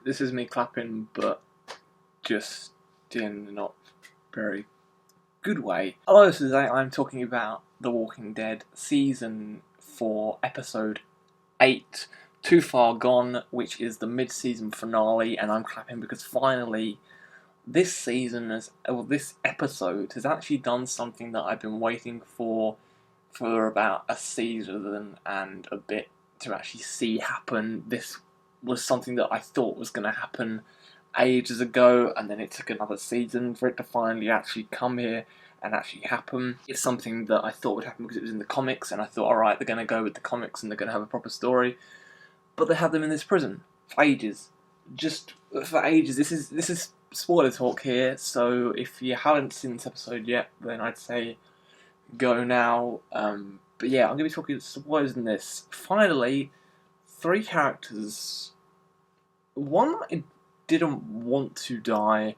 This is me clapping, but just in a not very good way. Hello, today I'm talking about The Walking Dead Season 4, Episode 8, Too Far Gone, which is the mid-season finale, and I'm clapping because finally this episode has actually done something that I've been waiting for about a season and a bit to actually see happen. This was something that I thought was going to happen ages ago, and then it took another season for it to finally actually come here and actually happen. It's something that I thought would happen because it was in the comics, and I thought, alright, they're going to go with the comics and they're going to have a proper story. But they have them in this prison for ages. Just for ages. This is spoiler talk here, so if you haven't seen this episode yet, then I'd say go now. But yeah, I'm going to be talking spoilers in this. Finally, 3 characters. One I didn't want to die,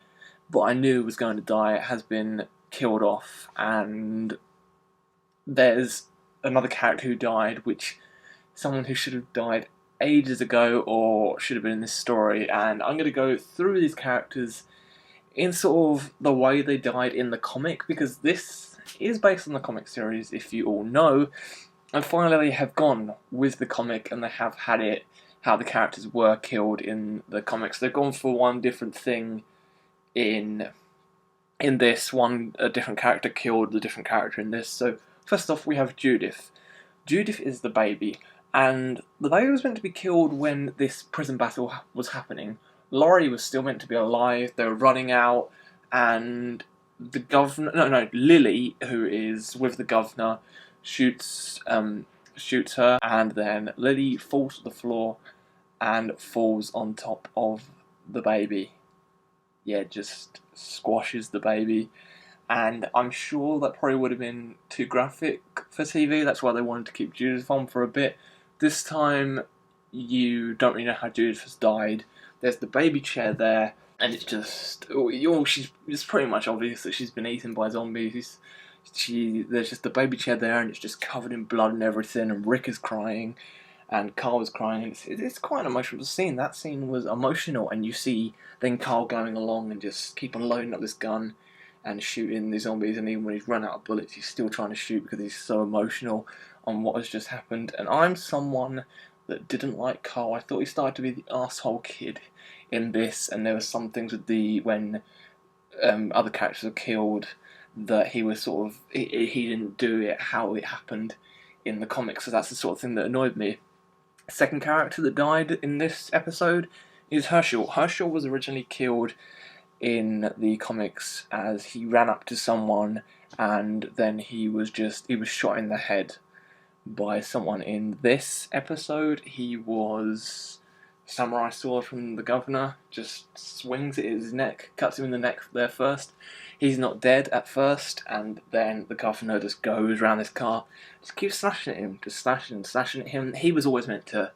but I knew was going to die, has been killed off, and there's another character who died, which someone who should have died ages ago or should have been in this story, and I'm going to go through these characters in sort of the way they died in the comic, because this is based on the comic series, if you all know, and finally they have gone with the comic and they have had it how the characters were killed in the comics. They've gone for one different thing in this one. A different character killed the different character in this. So first off, we have Judith. Judith is the baby, and the baby was meant to be killed when this prison battle was happening. Laurie was still meant to be alive. They were running out, and the governor, Lily, who is with the governor, shoots her, and then Lily falls to the floor and falls on top of the baby. Yeah, just squashes the baby. And I'm sure that probably would have been too graphic for TV. That's why they wanted to keep Judith on for a bit. This time, you don't really know how Judith has died. There's the baby chair there, and it's just... it's pretty much obvious that she's been eaten by zombies. There's just the baby chair there, and it's just covered in blood and everything, and Rick is crying, and Carl was crying. It's quite an emotional scene. That scene was emotional, and you see then Carl going along and just keep on loading up this gun and shooting the zombies, and even when he's run out of bullets, he's still trying to shoot because he's so emotional on what has just happened. And I'm someone that didn't like Carl. I thought he started to be the arsehole kid in this, and there were some things with when other characters were killed that he was sort of, he didn't do it how it happened in the comics, so that's the sort of thing that annoyed me. Second character that died in this episode is Herschel. Herschel was originally killed in the comics as he ran up to someone, and then he was shot in the head by someone. In this episode, he was samurai sword from the governor, just swings it at his neck, cuts him in the neck there first. He's not dead at first, and then the governor just goes around his car, just keeps slashing at him, just slashing at him. He was always meant to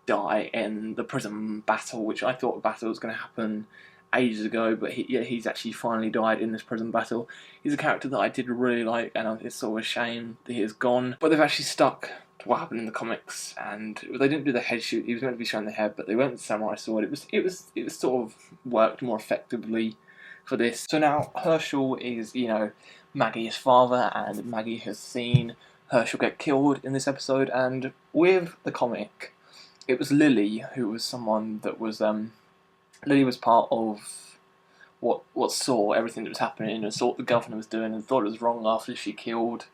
die in the prison battle, which I thought the battle was going to happen ages ago, but he's actually finally died in this prison battle. He's a character that I did really like, and it's sort of a shame that he is gone. But they've actually stuck to what happened in the comics, and they didn't do the head shoot. He was meant to be showing the head, but they went with the samurai sword. It was sort of worked more effectively for this. So now Herschel is, Maggie's father, and Maggie has seen Herschel get killed in this episode, and with the comic, it was Lily who was someone that was, Lily was part of what saw everything that was happening and saw what the governor was doing and thought it was wrong after she killed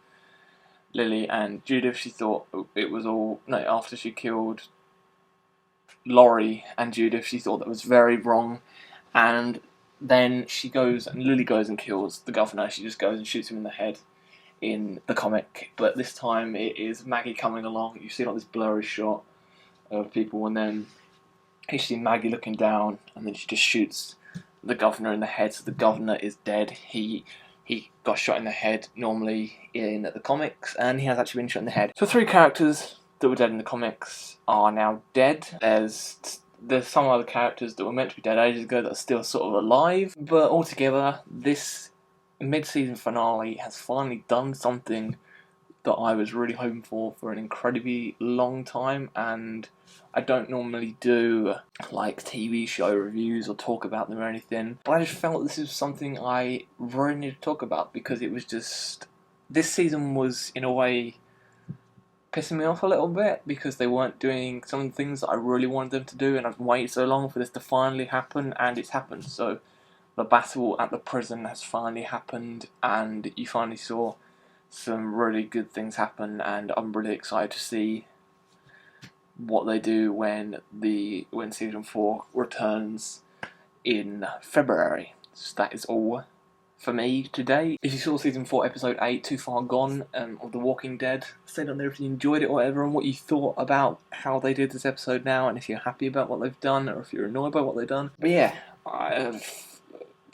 Lily. And Judith, she thought it was all... No, after she killed Laurie and Judith, she thought that was very wrong. And then Lily goes and kills the governor. She just goes and shoots him in the head in the comic. But this time it is Maggie coming along. You see like this blurry shot of people, and then you see Maggie looking down, and then she just shoots the governor in the head. So the governor is dead. He got shot in the head normally in the comics, and he has actually been shot in the head. So 3 characters that were dead in the comics are now dead. There's some other characters that were meant to be dead ages ago that are still sort of alive, but altogether, this mid-season finale has finally done something that I was really hoping for an incredibly long time, and I don't normally do like TV show reviews or talk about them or anything, but I just felt this is something I really need to talk about, because it was just, this season was in a way pissing me off a little bit, because they weren't doing some of the things that I really wanted them to do, and I've waited so long for this to finally happen, and it's happened. So the battle at the prison has finally happened, and you finally saw some really good things happen, and I'm really excited to see what they do when season 4 returns in February. So that is all for me today. If you saw season 4 episode 8, Too Far Gone, of The Walking Dead, say down there if you enjoyed it or whatever, and what you thought about how they did this episode now, and if you're happy about what they've done, or if you're annoyed by what they've done. But yeah, I've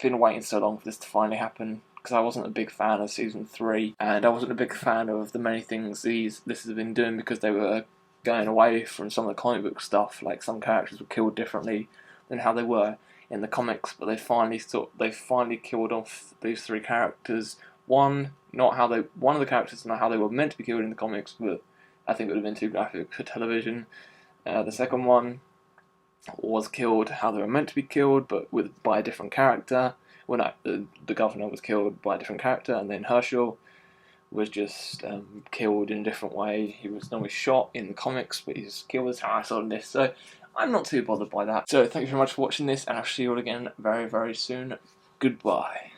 been waiting so long for this to finally happen, because I wasn't a big fan of season 3, and I wasn't a big fan of the many things this has been doing, because they were going away from some of the comic book stuff. Like, some characters were killed differently than how they were in the comics, but they finally killed off these 3 characters. One of the characters not how they were meant to be killed in the comics, but I think it would have been too graphic for television. The second one was killed how they were meant to be killed, but by a different character. Well, no, the governor was killed by a different character, and then Herschel was just killed in a different way. He was normally shot in the comics, but he's killed as how I saw in this. So I'm not too bothered by that. So thank you very much for watching this, and I'll see you all again very, very soon. Goodbye.